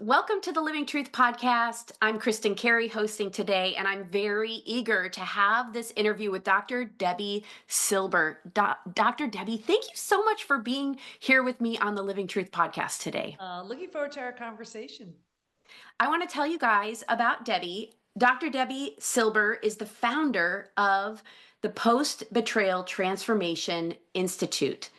Welcome to the Living Truth Podcast. I'm Kristen Carey hosting today, and I'm very eager to have this interview with Dr. Debi Silber. Dr. Debi, thank you so much for being here with me on the Living Truth Podcast today. Looking forward to our conversation. I want to tell you guys about Debi. Dr. Debi Silber is the founder of the Post Betrayal Transformation Institute.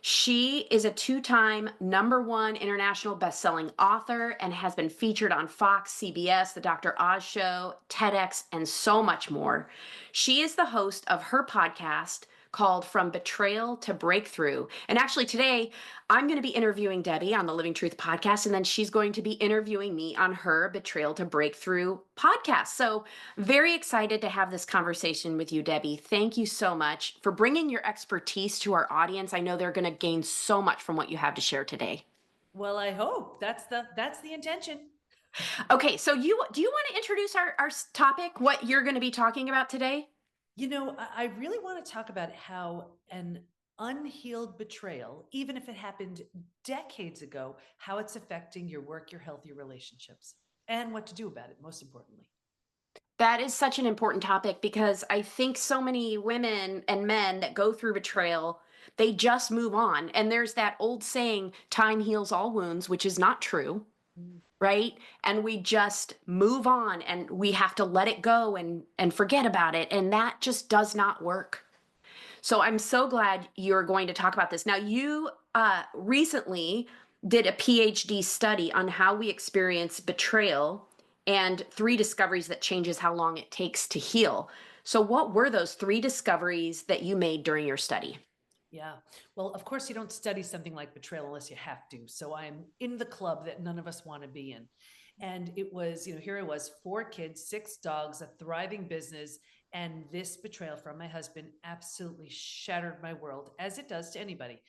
She is a two-time #1 international best-selling author and has been featured on Fox, CBS, The Dr. Oz Show, TEDx, and so much more. She is the host of her podcast called From Betrayal to Breakthrough. And actually today, I'm going to be interviewing Debi on the Living Truth podcast, and then she's going to be interviewing me on her Betrayal to Breakthrough podcast. So very excited to have this conversation with you, Debi. Thank you so much for bringing your expertise to our audience. I know they're going to gain so much from what you have to share today. Well, I hope that's the intention. Okay, so do you want to introduce our topic, what you're going to be talking about today? I really want to talk about how an unhealed betrayal, even if it happened decades ago, how it's affecting your work, your health, your relationships, and what to do about it, most importantly. That is such an important topic because I think so many women and men that go through betrayal, they just move on. And there's that old saying, time heals all wounds, which is not true, Mm. right? And we just move on and we have to let it go and forget about it. And that just does not work. So I'm so glad you're going to talk about this. Now, you recently did a PhD study on how we experience betrayal and 3 discoveries that changes how long it takes to heal. So what were those 3 discoveries that you made during your study? Yeah. Well, of course, you don't study something like betrayal unless you have to. So I'm in the club that none of us want to be in. And it was, here I was, 4 kids, 6 dogs, a thriving business. And this betrayal from my husband absolutely shattered my world, as it does to anybody.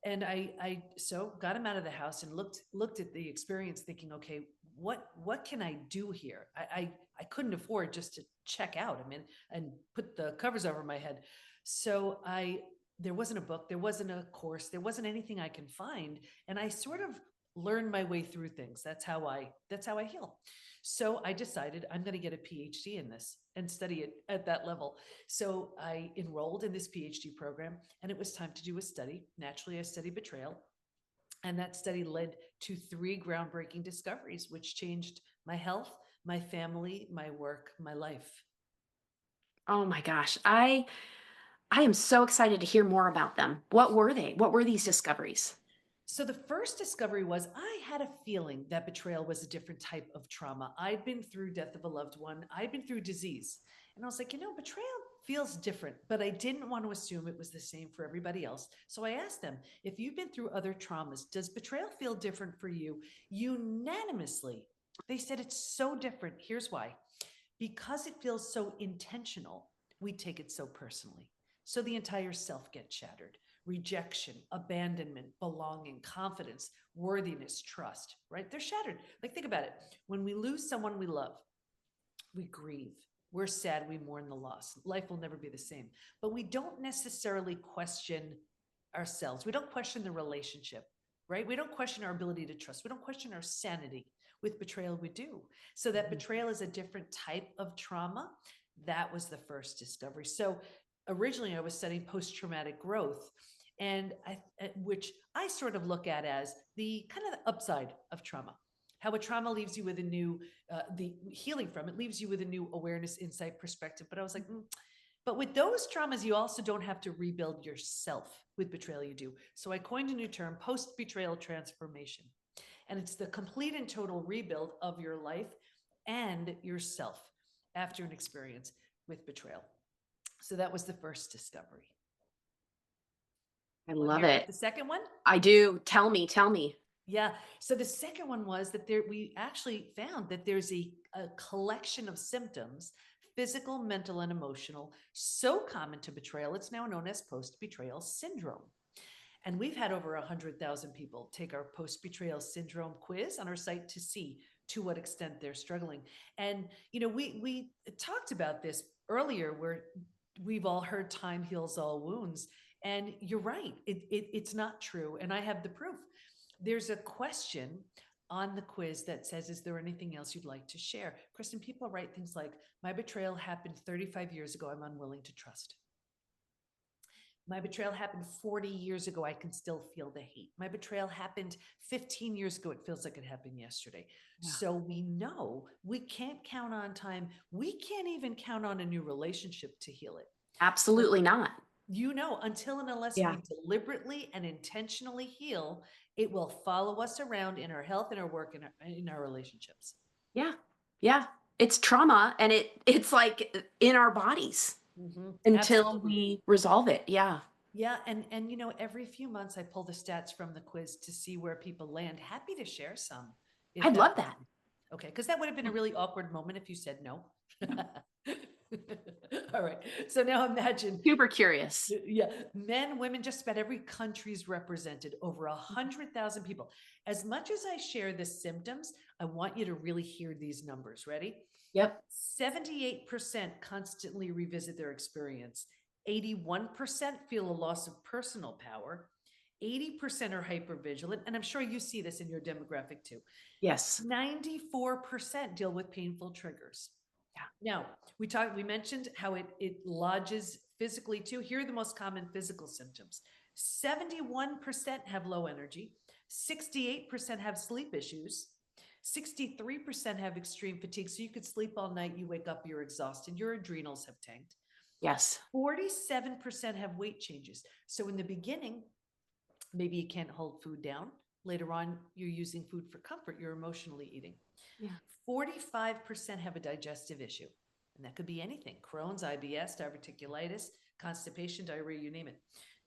And I so got him out of the house and looked at the experience, thinking, okay, what can I do here? I couldn't afford just to check out. I mean, and put the covers over my head. So there wasn't a book, there wasn't a course, there wasn't anything I can find, and I sort of learned my way through things. That's how I heal. So I decided I'm going to get a PhD in this and study it at that level. So I enrolled in this PhD program, and it was time to do a study. Naturally, I studied betrayal, and that study led to 3 groundbreaking discoveries, which changed my health, my family, my work, my life. Oh my gosh, I am so excited to hear more about them. What were they? What were these discoveries? So the first discovery was I had a feeling that betrayal was a different type of trauma. I'd been through death of a loved one. I'd been through disease. And I was like, betrayal feels different, but I didn't want to assume it was the same for everybody else. So I asked them, if you've been through other traumas, does betrayal feel different for you? Unanimously, they said it's so different. Here's why. Because it feels so intentional, we take it so personally. So the entire self gets shattered. Rejection, abandonment, belonging, confidence, worthiness, trust, right? They're shattered. Like, think about it. When we lose someone we love, we grieve. We're sad. We mourn the loss. Life will never be the same. But we don't necessarily question ourselves. We don't question the relationship, right? We don't question our ability to trust. We don't question our sanity. With betrayal, we do. So that betrayal is a different type of trauma. That was the first discovery. So originally, I was studying post-traumatic growth, which I sort of look at as the kind of the upside of trauma. How a trauma leaves you with a new, the healing from it leaves you with a new awareness, insight, perspective. But I was like, but with those traumas, you also don't have to rebuild yourself. With betrayal, you do. So I coined a new term, post-betrayal transformation. And it's the complete and total rebuild of your life and yourself after an experience with betrayal. So that was the first discovery. I Want to love hear about it. the second one? I do. Tell me, tell me. Yeah. So the second one was that we actually found that there's a collection of symptoms, physical, mental, and emotional, so common to betrayal, it's now known as post-betrayal syndrome. And we've had over 100,000 people take our post-betrayal syndrome quiz on our site to see to what extent they're struggling. And we talked about this earlier, where we've all heard time heals all wounds, and you're right. It's not true, and I have the proof. There's a question on the quiz that says, is there anything else you'd like to share? Kristen, people write things like, my betrayal happened 35 years ago. I'm unwilling to trust. My betrayal happened 40 years ago. I can still feel the hate. My betrayal happened 15 years ago. It feels like it happened yesterday. Yeah. So we know we can't count on time. We can't even count on a new relationship to heal it. So, Absolutely not. until and unless Yeah. we deliberately and intentionally heal, it will follow us around in our health, in our work, in our relationships. Yeah. Yeah. It's trauma and it's like in our bodies until Absolutely. we resolve it. Yeah. Yeah, and every few months I pull the stats from the quiz to see where people land. Happy to share some if I'd that love would that. okay, because that would have been a really awkward moment if you said no. All right. So now imagine, Super curious. yeah, men, women, just about every country's represented, over 100,000 people. As much as I share the symptoms, I want you to really hear these numbers. Ready? Yep. 78% constantly revisit their experience. 81% feel a loss of personal power. 80% are hypervigilant. And I'm sure you see this in your demographic too. Yes. 94% deal with painful triggers. Yeah. Now, we mentioned how it lodges physically too. Here are the most common physical symptoms. 71% have low energy, 68% have sleep issues, 63% have extreme fatigue. So you could sleep all night, you wake up, you're exhausted, your adrenals have tanked. Yes. 47% have weight changes. So in the beginning, maybe you can't hold food down. Later on, you're using food for comfort, you're emotionally eating. Yeah. 45% have a digestive issue, and that could be anything: Crohn's, IBS, diverticulitis, constipation, diarrhea, you name it.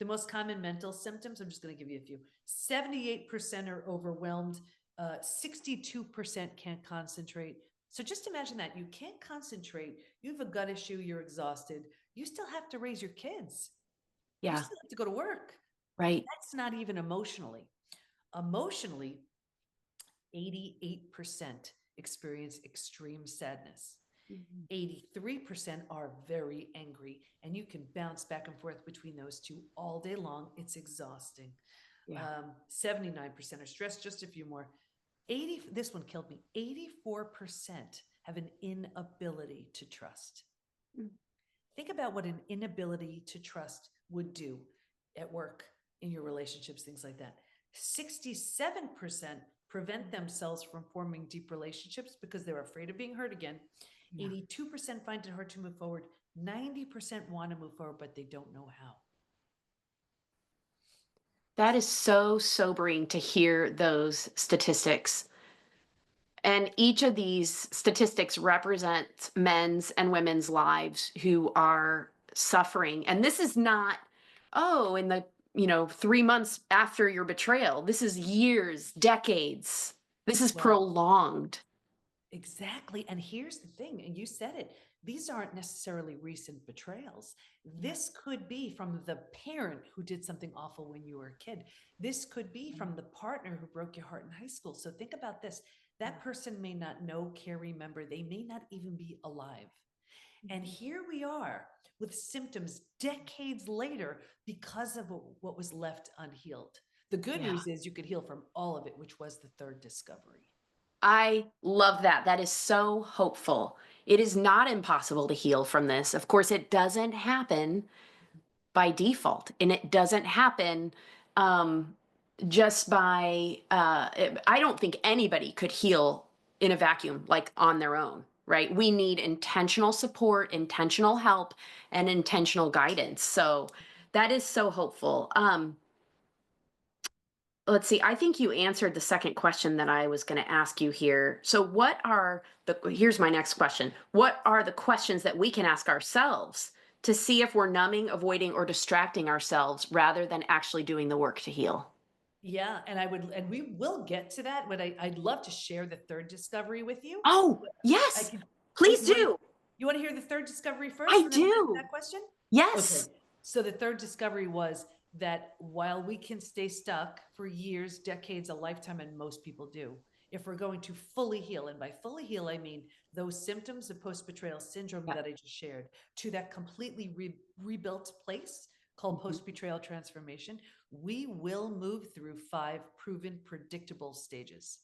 The most common mental symptoms, I'm just going to give you a few. 78% are overwhelmed, 62% can't concentrate. So just imagine that you can't concentrate, you have a gut issue, you're exhausted, you still have to raise your kids, you Yeah. still have to go to work. Right. That's not even emotionally. Emotionally, 88% experience extreme sadness. Mhm. 83% are very angry, and you can bounce back and forth between those two all day long. It's exhausting. Yeah. 79% are stressed, just a few more. This one killed me. 84% have an inability to trust. Mm. Think about what an inability to trust would do at work, in your relationships, things like that. 67% prevent themselves from forming deep relationships because they're afraid of being hurt again. Yeah. 82% find it hard to move forward. 90% want to move forward, but they don't know how. That is so sobering to hear those statistics. And each of these statistics represents men's and women's lives who are suffering. And this is not, oh, in the, 3 months after your betrayal. This is years, decades. This is Well, prolonged. exactly. And here's the thing, and you said it, these aren't necessarily recent betrayals. Yeah. This could be from the parent who did something awful when you were a kid. This could be Yeah. from the partner who broke your heart in high school. So think about this: that Yeah. person may not know, care, remember, they may not even be alive. And Mhm. here we are with symptoms decades later because of what was left unhealed. The good Yeah. news is you could heal from all of it, which was the third discovery. I love that. That is so hopeful. It is not impossible to heal from this. Of course, it doesn't happen by default, and it doesn't happen um, just by. I don't think anybody could heal in a vacuum, like on their own, right? We need intentional support, intentional help, and intentional guidance. So that is so hopeful. Let's see. I think you answered the second question that I was going to ask you here. So here's my next question. What are the questions that we can ask ourselves to see if we're numbing, avoiding, or distracting ourselves rather than actually doing the work to heal? Yeah, and we will get to that, but I'd love to share the third discovery with you. Oh, I yes, can, oh, please do. you want to hear the third discovery first I and then we'll get to do. that question? Okay. Yes. So the third discovery was that while we can stay stuck for years, decades, a lifetime, and most people do, if we're going to fully heal, and by fully heal, I mean those symptoms of post-betrayal syndrome Yep. that I just shared, to that completely rebuilt place called Mhm. post-betrayal transformation, we will move through 5 proven predictable stages.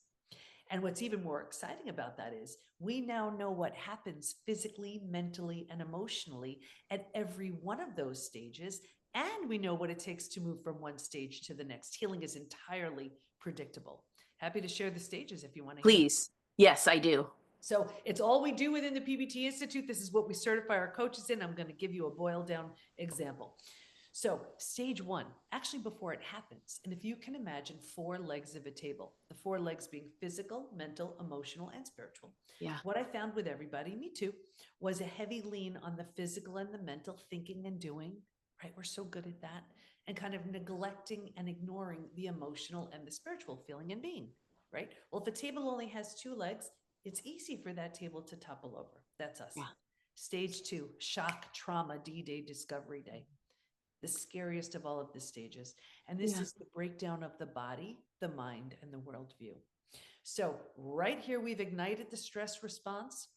And what's even more exciting about that is we now know what happens physically, mentally, and emotionally at every one of those stages. And we know what it takes to move from one stage to the next. Healing is entirely predictable. Happy to share the stages if you want to hear. Please. Yes, I do. So it's all we do within the PBT Institute. This is what we certify our coaches in. I'm going to give you a boiled down example. So, stage one, actually, before it happens, and if you can imagine four legs of a table, the four legs being physical, mental, emotional, and spiritual. Yeah. What I found with everybody, me too, was a heavy lean on the physical and the mental thinking and doing, right? We're so good at that, and kind of neglecting and ignoring the emotional and the spiritual feeling and being, right? Well, if a table only has two legs, it's easy for that table to topple over. That's us. Yeah. Stage two, shock, trauma, D-Day, discovery day, the scariest of all of the stages. And this Yeah. is the breakdown of the body, the mind, and the worldview. So, right here, we've ignited the stress response.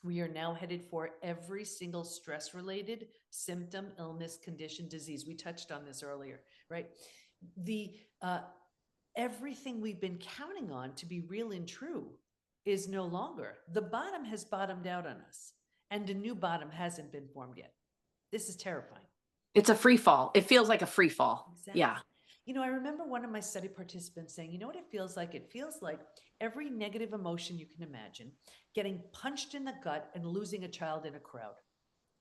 We are now headed for every single stress related symptom, illness, condition, disease. We touched on this earlier, right? The everything we've been counting on to be real and true is no longer. The bottom has bottomed out on us, and a new bottom hasn't been formed yet. This is terrifying. It's a free fall. It feels like a free fall. Exactly. Yeah. I remember one of my study participants saying, you know what it feels like? It feels like every negative emotion you can imagine getting punched in the gut and losing a child in a crowd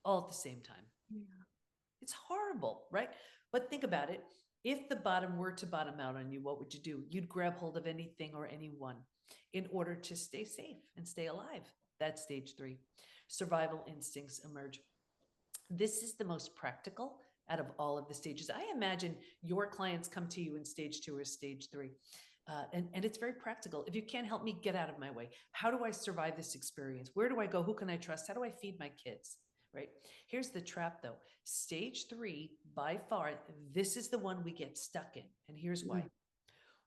all at the same time. Yeah. It's horrible, right? But think about it. If the bottom were to bottom out on you, what would you do? You'd grab hold of anything or anyone in order to stay safe and stay alive. That's stage three. Survival instincts emerge. This is the most practical out of all of the stages. I imagine your clients come to you in stage two or stage three. And it's very practical. If you can't help me, get out of my way. How do I survive this experience? Where do I go? Who can I trust? How do I feed my kids? Right? Here's the trap though. Stage three, by far, this is the one we get stuck in. And here's why. Mm.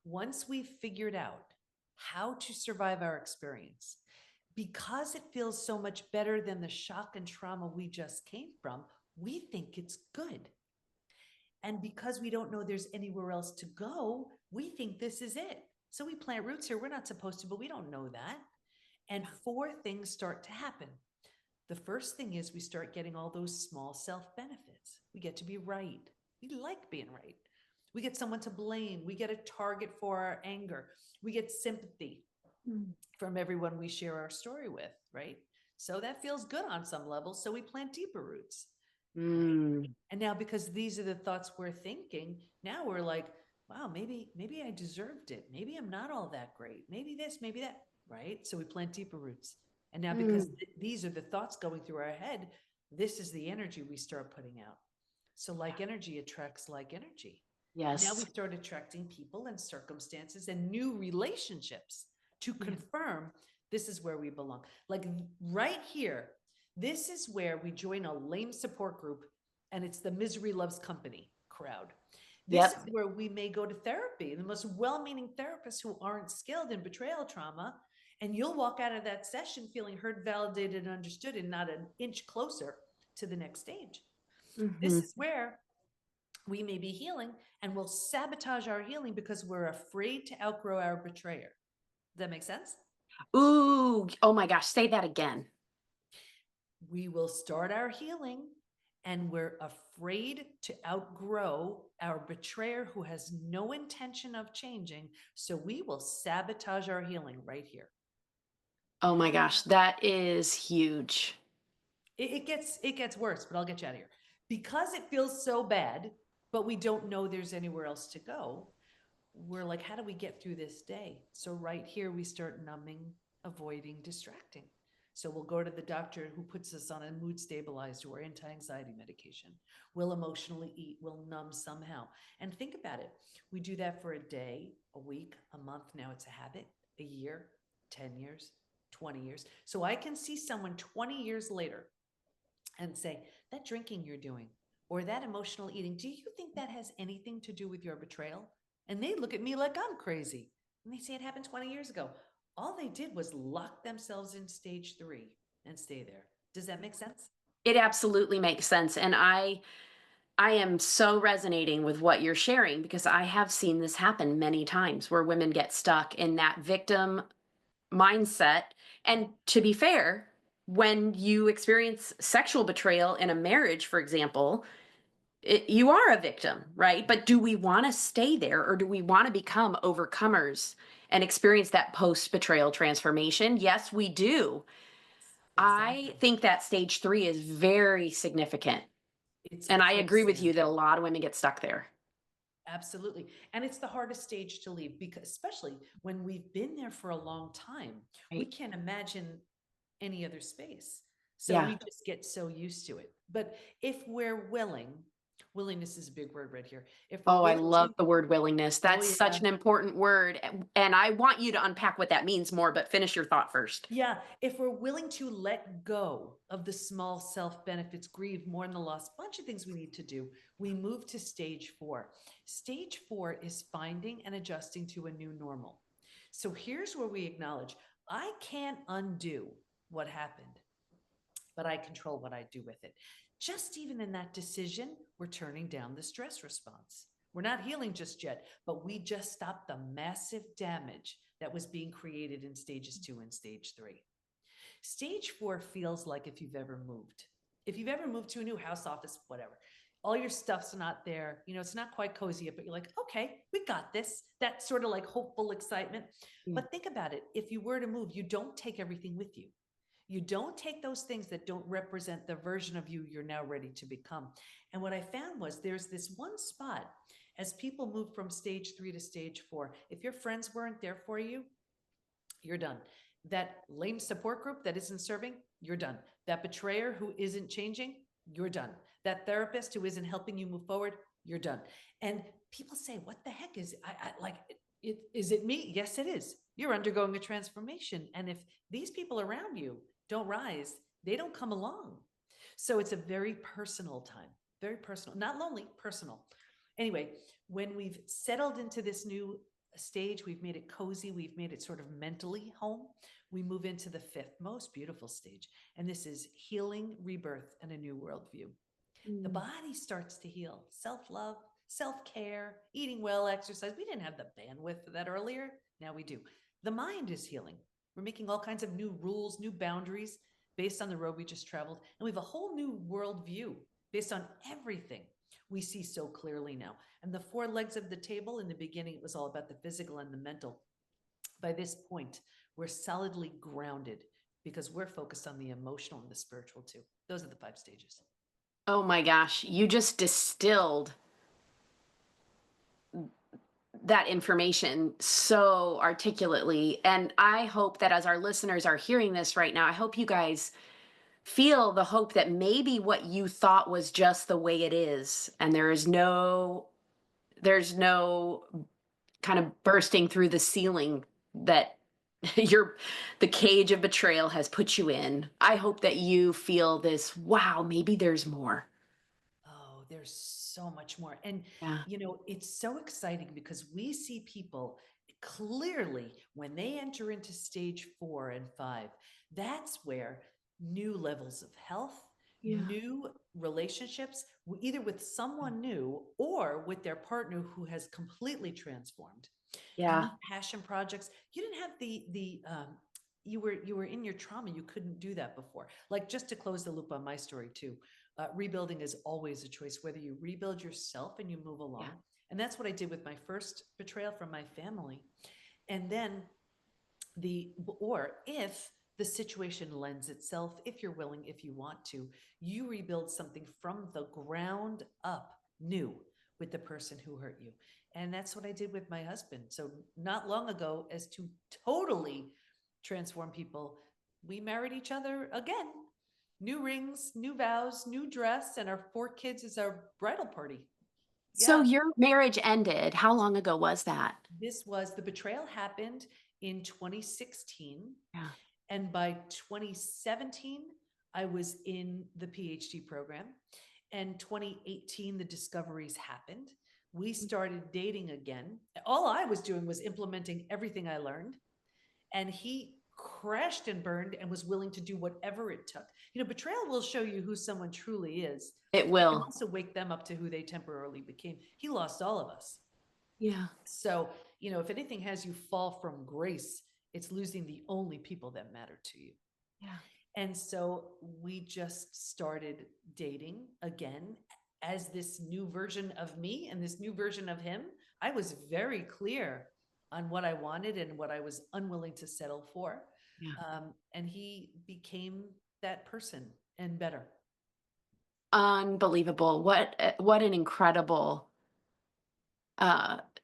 Once we've figured out how to survive our experience, because it feels so much better than the shock and trauma we just came from, we think it's good. And because we don't know there's anywhere else to go, we think this is it. So we plant roots here. We're not supposed to, but we don't know that. And four things start to happen. The first thing is we start getting all those small self benefits. We get to be right. We like being right. We get someone to blame. We get a target for our anger. We get sympathy Mm. from everyone we share our story with, right? So that feels good on some level. So we plant deeper roots, right? Mm. And now because these are the thoughts we're thinking, now we're like, wow, maybe I deserved it. Maybe I'm not all that great. Maybe this, maybe that, right? So we plant deeper roots. And now because Mm. these are the thoughts going through our head, this is the energy we start putting out. So like energy attracts like energy. Now we Yes. start attracting people and circumstances and new relationships to Yeah. confirm this is where we belong. Like right here, this is where we join a lame support group, and it's the misery loves company crowd. This is Yep. where we may go to therapy, the most well meaning therapists who aren't skilled in betrayal trauma. And you'll walk out of that session feeling heard, validated, and understood, and not an inch closer to the next stage. This Mhm. is where we may be healing and we'll sabotage our healing because we're afraid to outgrow our betrayer. Does that make sense? Ooh, oh my gosh, say that again. We will start our healing and we're afraid to outgrow our betrayer who has no intention of changing. So we will sabotage our healing right here. Oh my gosh, that is huge. It gets worse, but I'll get you out of here. Because it feels so bad, but we don't know there's anywhere else to go. We're like, how do we get through this day? So right here, we start numbing, avoiding, distracting. So we'll go to the doctor who puts us on a mood stabilizer or anti-anxiety medication. We'll emotionally eat, we'll numb somehow. And think about it. We do that for a day, a week, a month. Now it's a habit, a year, 10 years, 20 years. So I can see someone 20 years later and say, that drinking you're doing or that emotional eating, do you think that has anything to do with your betrayal? And they look at me like I'm crazy. And they say it happened 20 years ago. All they did was lock themselves in stage three and stay there. Does that make sense? It absolutely makes sense, and I am so resonating with what you're sharing because I have seen this happen many times where women get stuck in that victim mindset. And to be fair, when you experience sexual betrayal in a marriage, for example, you are a victim, right? But do we want to stay there, or do we want to become overcomers and experience that post betrayal transformation? Yes, we do. I Exactly. think that stage three is very significant. It's And I agree with you quicksand. that a lot of women get stuck there. Absolutely. And it's the hardest stage to leave because, especially when we've been there for a long time, we Right. can't imagine any other space. So Yeah. we just get so used to it. But if we're willing, willingness is a big word right here. If we're Oh, I willing love to, the word willingness. oh, That's yeah. such an important word. And I want you to unpack what that means more, but finish your thought first. Yeah, if we're willing to let go of the small self benefits, grieve, mourn the loss, bunch of things we need to do, we move to stage four. Stage four is finding and adjusting to a new normal. So here's where we acknowledge I can't undo what happened, but I control what I do with it. Just even in that decision, we're turning down the stress response. We're not healing just yet, but we just stopped the massive damage that was being created in stages two and stage three. Stage four feels like if you've ever moved. If you've ever moved to a new house, office, whatever, all your stuff's not there. You know, it's not quite cozy yet, but you're like, okay, we got this. That sort of like hopeful excitement. Yeah. But think about it. If you were to move, you don't take everything with you. You don't take those things that don't represent the version of you you're now ready to become. And what I found was there's this one spot as people move from stage three to stage four. If your friends weren't there for you, you're done. That lame support group that isn't serving, you're done. That betrayer who isn't changing, you're done. That therapist who isn't helping you move forward, you're done. And people say, "What the heck is I like? Is it me?" Yes, it is. You're undergoing a transformation, and if these people around you don't rise, they don't come along. So it's a very personal time, very personal, not lonely, personal. Anyway, when we've settled into this new stage, we've made it cozy, we've made it sort of mentally home, we move into the fifth most beautiful stage. And this is healing, rebirth, and a new worldview. The Mm. body starts to heal, self love, self care, eating well, exercise. We didn't have the bandwidth for that earlier. Now we do. The mind is healing. We're making all kinds of new rules, new boundaries based on the road we just traveled. And we have a whole new worldview based on everything we see so clearly now. And the four legs of the table, in the beginning, it was all about the physical and the mental. By this point, we're solidly grounded because we're focused on the emotional and the spiritual too. Those are the five stages. Oh my gosh, you just distilled that information so articulately. And I hope that as our listeners are hearing this right now, I hope you guys feel the hope that maybe what you thought was just the way it is, and there's no kind of bursting through the ceiling that your the cage of betrayal has put you in. I hope that you feel this, wow, maybe there's more. Oh, there's so much more. And, Yeah. it's so exciting because we see people clearly when they enter into stage four and five, that's where new levels of health, Yeah. new relationships, either with someone new or with their partner who has completely transformed, new Yeah. passion projects. You didn't have you were in your trauma. You couldn't do that before. Like, just to close the loop on my story too, rebuilding is always a choice, whether you rebuild yourself and you move Yeah. along. And that's what I did with my first betrayal from my family. And then or if the situation lends itself, if you're willing, if you want to, you rebuild something from the ground up new with the person who hurt you. And that's what I did with my husband. So not long ago, as to totally transform people, we married each other again. New rings, new vows, new dress, and our four kids is our bridal party. So Yeah, your marriage ended. How long ago was that? this was the betrayal happened in 2016. Yeah. And by 2017, I was in the PhD program. And 2018, the discoveries happened. We started dating again. All I was doing was implementing everything I learned. And he crashed and burned and was willing to do whatever it took. Betrayal will show you who someone truly is. It It can will. also wake them up to who they temporarily became. He lost all of us. Yeah. So, if anything has you fall from grace, It's losing the only people that matter to you. Yeah. And so we just started dating again as this new version of me and this new version of him. I was very clear on what I wanted and what I was unwilling to settle for. Yeah. And he became that person and better. Unbelievable. What an incredible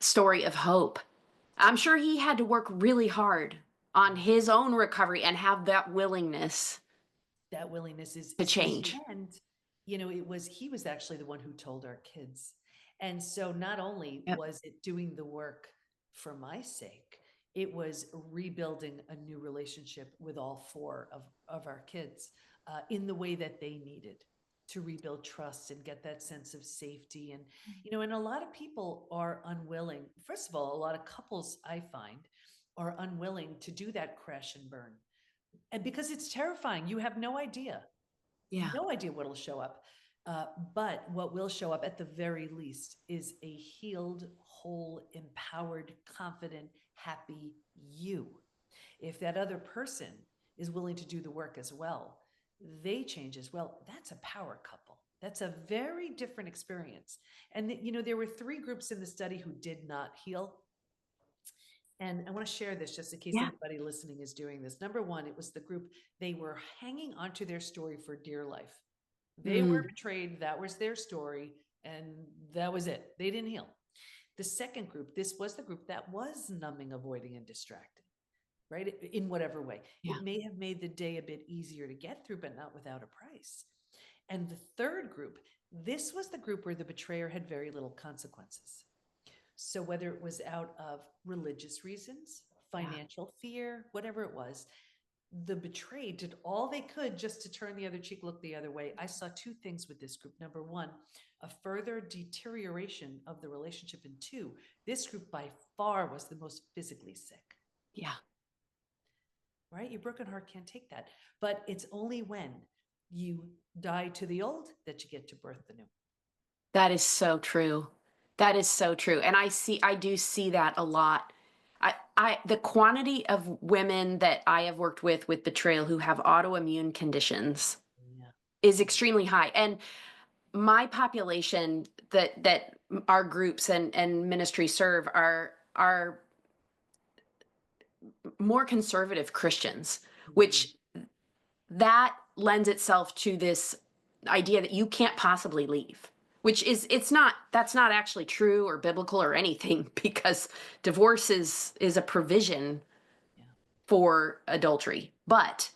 story of hope. I'm sure he had to work really hard on Yeah. his own recovery and have that willingness That willingness to is in the change. end, it was he was actually the one who told our kids. And so not only Yep. was it doing the work for my sake, it was rebuilding a new relationship with all four of our kids in the way that they needed to rebuild trust and get that sense of safety. And and a lot of people are unwilling. First of all, a lot of couples I find are unwilling to do that crash and burn, and because it's terrifying, you have Yeah. no idea what'll show up. But what will show up at the very least is a healed, whole, empowered, confident, happy you. If that other person is willing to do the work as well, they change as well. That's a power couple. That's a very different experience. And there were three groups in the study who did not heal. And I want to share this just in case Yeah. anybody listening is doing this. Number one, it was the group, they were hanging onto their story for dear life. They were Mm, betrayed. That was their story. And that was it. They didn't heal. The second group, this was the group that was numbing, avoiding, and distracting, right? In whatever way. yeah. It may have made the day a bit easier to get through, but not without a price. And the third group, this was the group where the betrayer had very little consequences. So whether it was out of religious reasons, Yeah. financial fear, whatever it was, the betrayed did all they could just to turn the other cheek, look the other way. I saw two things with this group. Number one, a further deterioration of the relationship. And two, this group by far was the most physically sick, Yeah. right? Your broken heart can't take that. But it's only when you die to the old that you get to birth the new. That is so true. That is so true. And I do see that a lot. The quantity of women that I have worked with betrayal who have autoimmune conditions Yeah. is extremely high. And my population that our groups and ministry serve are more conservative Christians, Mhm. which that lends itself to this idea that you can't possibly leave, which is that's not actually true or biblical or anything because divorce is a provision Yeah. for adultery, but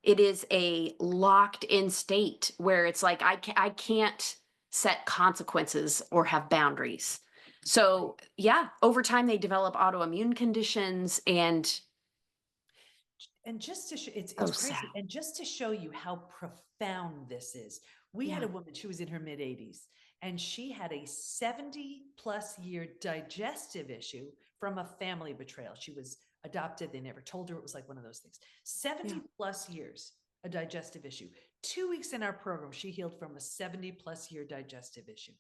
it is a locked in state where it's like I can't set consequences or have boundaries. Right. So yeah, over time they develop autoimmune conditions and And just to show, so it's sad. crazy. And just to show you how profound this is, we had Yeah. a woman, she was in her mid 80s, and she had a 70-plus year digestive issue from a family betrayal. She was adopted, they never told her. It was like one of those things. Yeah. 70-plus years, a digestive issue. 2 weeks in our program, she healed from a 70-plus year digestive issue.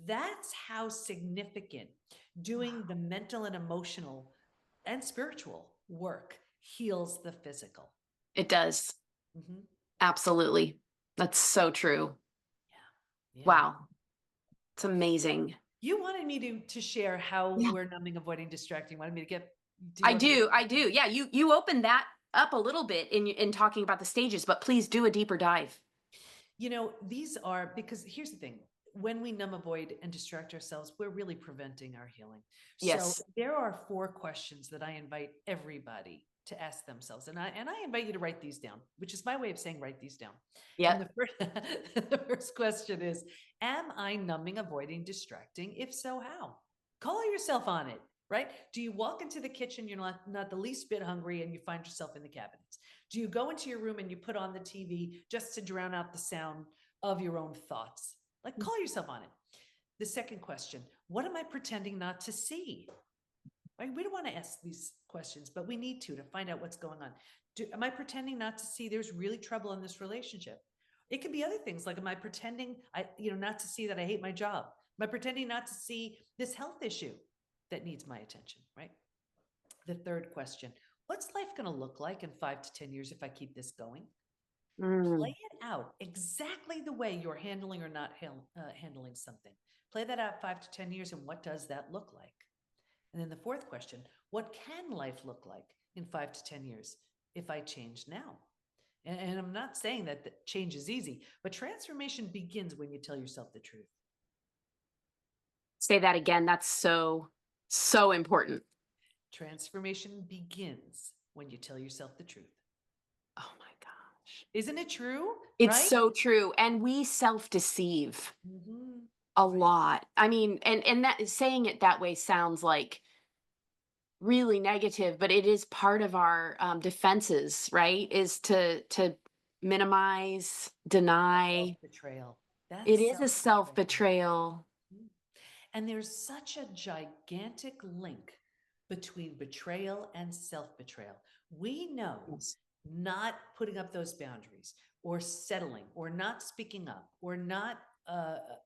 That's how significant doing the mental and emotional and spiritual work heals the physical. It does. Mhm. Absolutely. That's so true. Yeah. Yeah. Wow. It's amazing. You wanted me to share how Yeah. we're numbing, avoiding, distracting. Wanted me to get do you I want me to do. I do. Yeah, you opened that up a little bit in talking about the stages, but please do a deeper dive. These are because here's the thing. When we numb, avoid, and distract ourselves, we're really preventing our healing. So Yes. there are 4 questions that I invite everybody to ask themselves. And I invite you to write these down, which is my way of saying write these down. And Yep. the first the first question is, am I numbing, avoiding, distracting? If so, how? Call yourself on it, right? Do you walk into the kitchen, you're not the least bit hungry, and you find yourself in the cabinets? Do you go into your room and you put on the TV just to drown out the sound of your own thoughts? Like, call yourself on it. The second question, what am I pretending not to see? Right? We don't want to ask these questions, but we need to find out what's going on. Am I pretending not to see there's really trouble in this relationship? It could be other things like, am I pretending not to see that I hate my job? Am I pretending not to see this health issue that needs my attention, right? The third question, What's life going to look like in 5 to 10 years if I keep this going? Play Mm. it out exactly the way you're handling or not handling something. Play that out 5 to 10 years, and what does that look like? And then the fourth question, what can life look like in 5 to 10 years if I change now? And I'm not saying that the change is easy, but transformation begins when you tell yourself the truth. Say that again. That's so, so important. Transformation begins when you tell yourself the truth. Oh my gosh. Isn't it true? It's Right? so true. And we self-deceive Hmm. a Right. lot. I mean, and that saying it that way sounds like really negative, but it is part of our defenses, right? Is to minimize, Self deny. betrayal. That's It is self a betrayal. self-betrayal. And there's such a gigantic link between betrayal and self betrayal. We know Yes. not putting up those boundaries or settling or not speaking up or not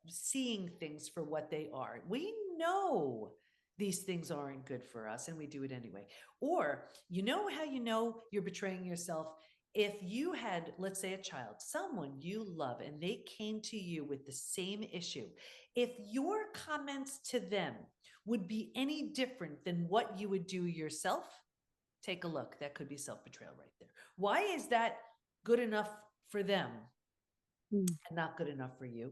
seeing things for what they are. We know these things aren't good for us and we do it anyway. Or you know how you know you're betraying yourself? If you had, let's say, a child, someone you love, and they came to you with the same issue, if your comments to them would be any different than what you would do yourself, take a look. That could be self betrayal right there. Why is that good enough for them Mm. and not good enough for you?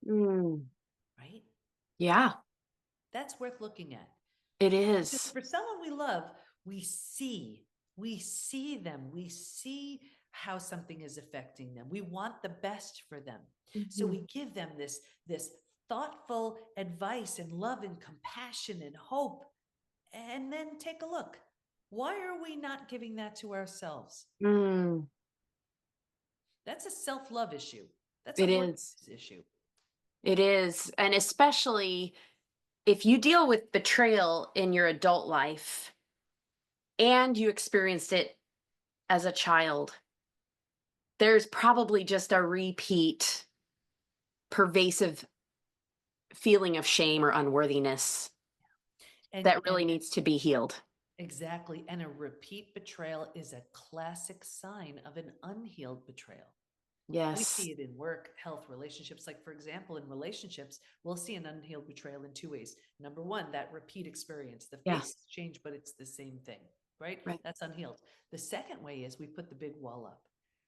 Mm. Right? Yeah, That's worth looking at. it Because is. for someone we love, we see, we see them, we see how something is affecting them. We want the best for them. So Mhm. we give them this thoughtful advice and love and compassion and hope. And then take a look. Why are we not giving that to ourselves? Mm. That's a self-love issue. That's a It is. worthiness issue. It is. And especially if you deal with betrayal in your adult life and you experienced it as a child, there's probably just a repeat pervasive feeling of shame or unworthiness that And really needs to be healed. exactly. And a repeat betrayal is a classic sign of an unhealed betrayal. We Yes. see it in work, health, relationships. Like, for example, in relationships, we'll see an unhealed betrayal in two ways. Number one, that repeat experience. The Yeah. faces change, but it's the same thing, right? Right. That's unhealed. The second way is we put the big wall up.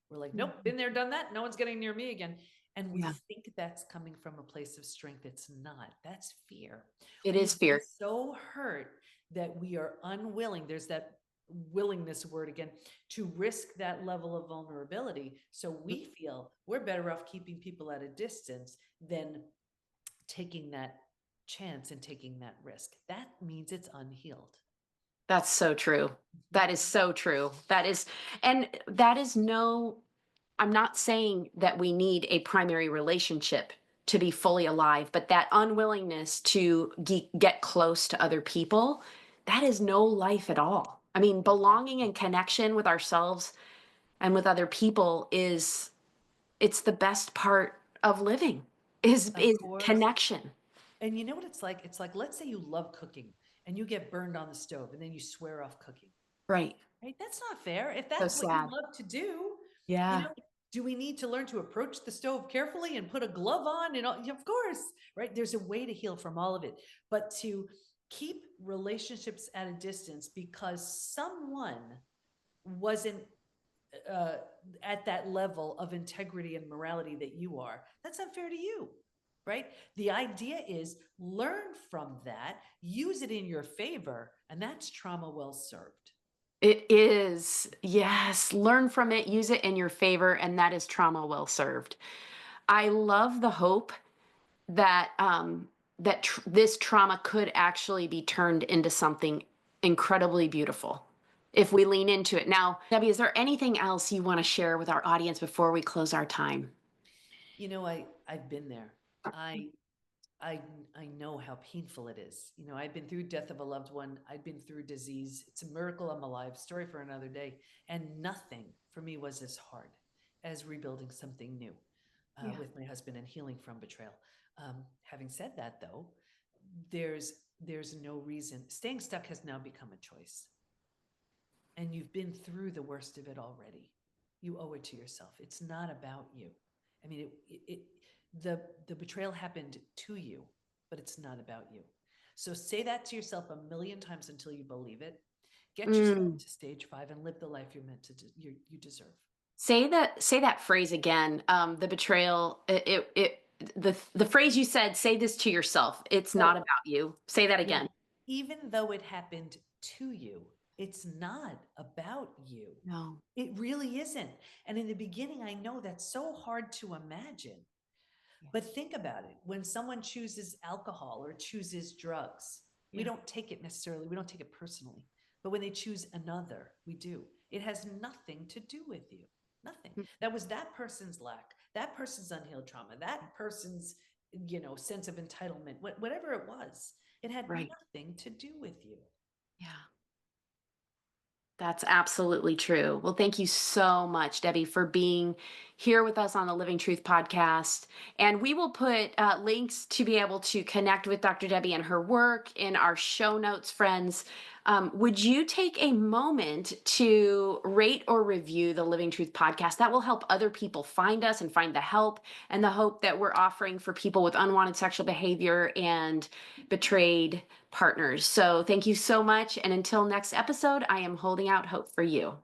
We're like, nope, Mhm. been there, done that. No one's getting near me again. And we Yeah. think that's coming from a place of strength. It's not. That's fear. It is We've been fear. so hurt that we are unwilling. There's that willingness word again to risk that level of vulnerability. So we feel we're better off keeping people at a distance than taking that chance and taking that risk. That means it's unhealed. That's so true. That is Mhm. so true. That is, and that is no, I'm not saying that we need a primary relationship to be fully alive, but that unwillingness to get close to other people, that is no life at all. I mean, belonging Exactly. and connection with ourselves and with other people is it's the best part of living Of is course. connection. And you know what it's like? It's like, let's say you love cooking and you get burned on the stove and then you swear off cooking. Right. Right? That's not fair. If So that's what you sad. love to do, you Yeah. know, do we need to learn to approach the stove carefully and put a glove on? And all, of course, right? There's a way to heal from all of it, but to keep relationships at a distance because someone wasn't uh, at that level of integrity and morality that you are, that's unfair to you. Right? The idea is learn from that, use it in your favor, and that's trauma well served. It is. Yes. Learn from it, use it in your favor, and that is trauma well served. I love the hope that this trauma could actually be turned into something incredibly beautiful if we lean into it. Now, Debbie, is there anything else you want to share with our audience before we close our time? I've been there. I I I know how painful it is. I've been through death of a loved one. I've been through disease. It's a miracle I'm alive. Story for another day. And nothing for me was as hard as rebuilding something new Yeah. with my husband and healing from betrayal. Having said that, though, there's no reason. Staying stuck has now become a choice. and you've been through the worst of it already. You owe it to yourself. It's not about you. I mean, the betrayal happened to you, but it's not about you. So say that to yourself a million times until you believe it. Get yourself Mm. to stage 5 and live the life you're meant to you deserve. Say that phrase again. The betrayal. The phrase you said. Say this to yourself. It's not So about you. Say that yeah, again. even though it happened to you, it's not about you. No. It really isn't. And in the beginning, I know that's so hard to imagine. Yeah. But think about it. When someone chooses alcohol or chooses drugs, we Yeah. don't take it necessarily, we don't take it personally. But when they choose another, we do. It has nothing to do with you. Nothing. Mm. That was that person's lack, that person's unhealed trauma, that person's, sense of entitlement, whatever it was. It had Right. nothing to do with you. Yeah. That's absolutely true. Well, thank you so much, Debbie, for being here with us on the Living Truth podcast. And we will put links to be able to connect with Dr. Debbie and her work in our show notes, friends. Would you take a moment to rate or review the Living Truth podcast? That will help other people find us and find the help and the hope that we're offering for people with unwanted sexual behavior and betrayed partners. So thank you so much. And until next episode, I am holding out hope for you.